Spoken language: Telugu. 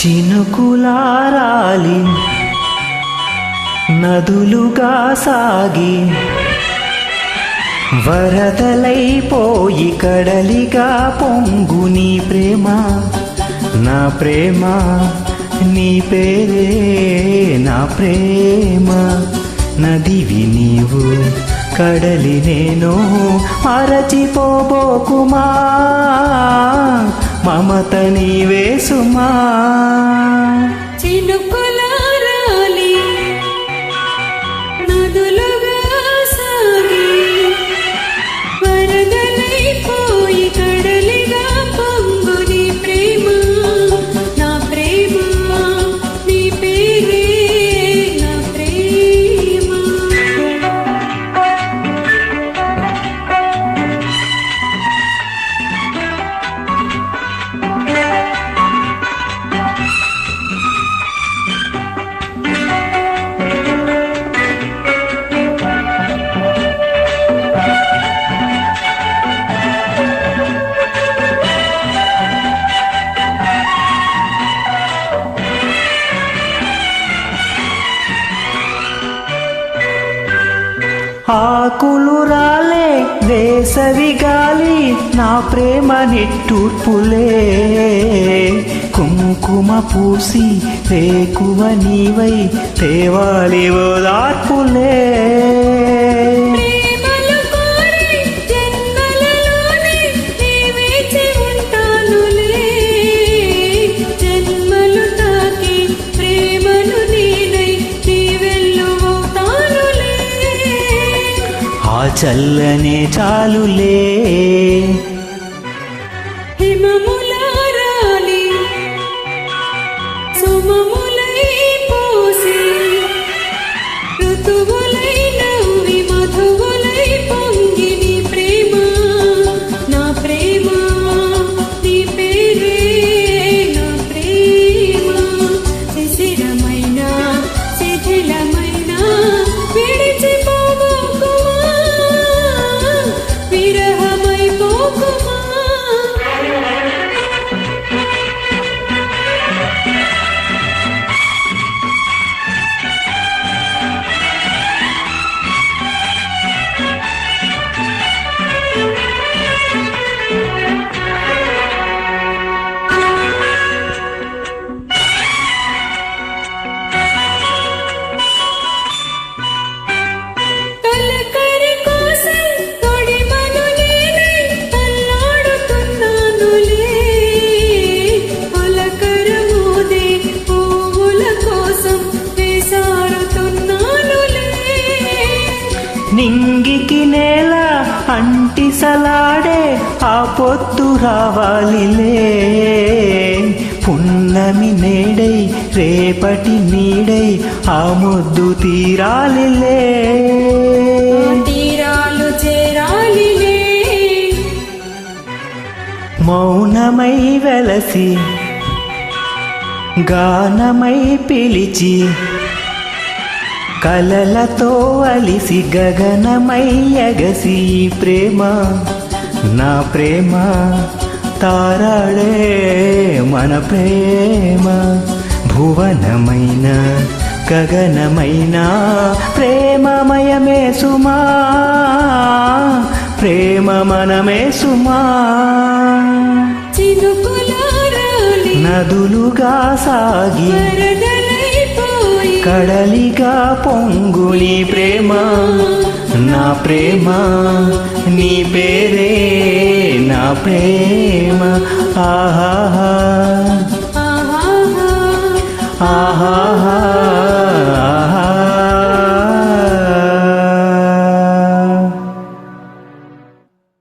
చినుకులారాలి నదులుగా సాగి వరదలైపోయి కడలిగా పొంగు నీ ప్రేమ నా ప్రేమ నీ పేరే నా ప్రేమ నదివి నీవు కడలి నేను మరచిపోబోకుమా మమత నీవే సుమా చినుకులారాలి నదులుగా సాగి వరదలైపోయి కడలిగా పొంగు నీ ప్రేమ నా ప్రేమ నీ పేరే నా ప్రేమ. ఆకులు రాలే వేసవి గాలి నా ప్రేమ నిట్టూర్పులే కుంకుమ పూసి రేకువ నీవై తేవాలి ఓదార్పులే ప్రేమలు కోరి జన్మలలోనే నీ వేచి ఉంటానులే జన్మలు తాకి ప్రేమను నేనై నీ వెల్లువవుతానులే ఆ చల్లనే చాలులే హిమములారాలి సుమములై పోసి ఋతువులై నవ్వి మధువులై పొంగి నీ ప్రేమ నా ప్రేమ నీ పేరే నా ప్రేమ శిశిరమైన శిథిలమైన విడిచిపోబోకుమా విరహమైపోకుమా. తలకరి కోసం తొడిమను నేనై అల్లాడుతున్నానులే పలకర మోదే పువ్వుల కోసం వేసారుతున్నానులే నింగికి నేల అంటిసలాడే ఆ పొద్దు రావాలిలే పున్నమి నేడై రేపటి నీడై ఆ ముద్దు తీరాలిలే తీరాలు చేరాలిలే మౌనమై వెలసి గానమై పిలిచి కలలతో అలిసి గగనమై ఎగసి ఈ ప్రేమ నా ప్రేమ తారాడే మన ప్రేమ భువనమైన గగనమైన ప్రేమమయమే సుమా ప్రేమ మనమే సుమా చినుకులారాలి నదులుగా సాగి వరదలైపోయి కడలిగా పొంగు నీ ప్రేమ నా ప్రేమ నీ పేరే నా ప్రేమ ఆహా ఆహా ఆహా